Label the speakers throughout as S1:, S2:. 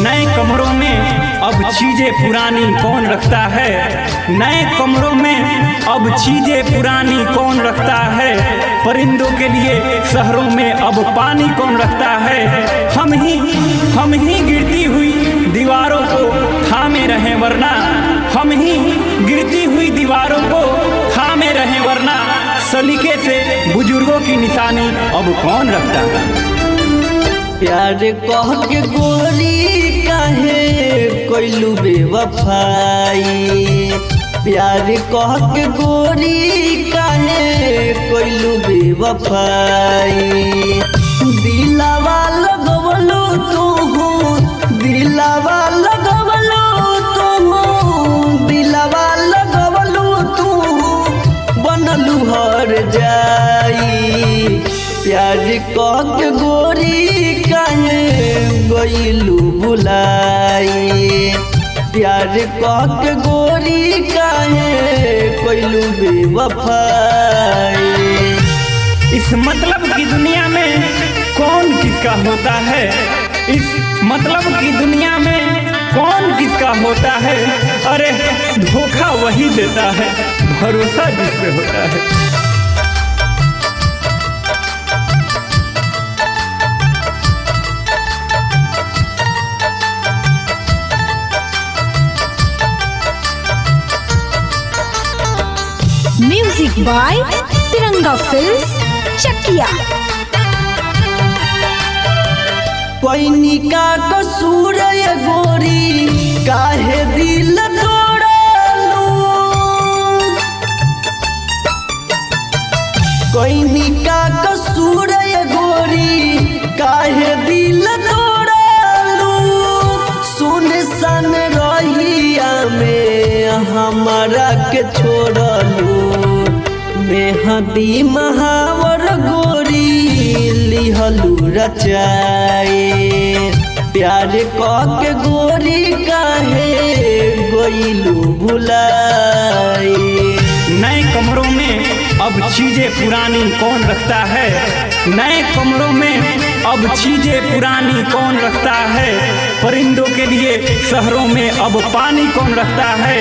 S1: नए कमरों में अब चीजें पुरानी कौन रखता है। नए कमरों में अब चीजें पुरानी कौन रखता है। परिंदों के लिए शहरों में अब पानी कौन रखता है। हम ही गिरती हुई दीवारों को थामे रहें वरना, हम ही गिरती हुई दीवारों को थामे रहें वरना, सलीके से बुजुर्गों की निशानी अब कौन रखता है।
S2: प्यार कह के गोरी काहे कोइलू बेवफाई। प्यार कह के गोरी काहे कोइलू बेवफाई। दिलावा लगवलू तू, दिलावा लगवलू तू, दिलावा लगवलू तू, बनलू हर जाई। प्यार कह के गोरी काहे गइलू भुलाई। प्यार कह के गोरी काहे कोइलू बेवफाई।
S1: इस मतलब की दुनिया में कौन किसका होता है। इस मतलब की दुनिया में कौन किसका होता है। अरे धोखा वही देता है, भरोसा जिस पे होता है।
S3: म्यूजिक बाय तिरंगा फिल्म्स चकिया।
S2: कोई का कसूर ये गोरी काहे दिल तोड़लू। कोई का कसूर ये गोरी काहे दिल तोड़लू। सुनसान रहिया में हमारा के छोड़लू। मेहदी महावर गोरी लिहलू रचाए। प्यार कह के गोरी काहे गइलू भुलाई।
S1: नए कमरों में अब चीजें पुरानी कौन रखता है। नए कमरों में अब चीजें पुरानी कौन रखता है। परिंदों के लिए शहरों में अब पानी कौन रखता है।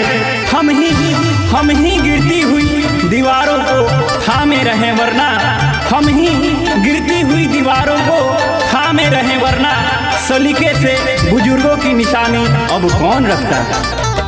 S1: हम ही गिरती हुई दीवारों को थामे रहें वरना, हम ही गिरती हुई दीवारों को थामे रहें वरना, सलीके से बुजुर्गों की निशानी अब कौन रखता है।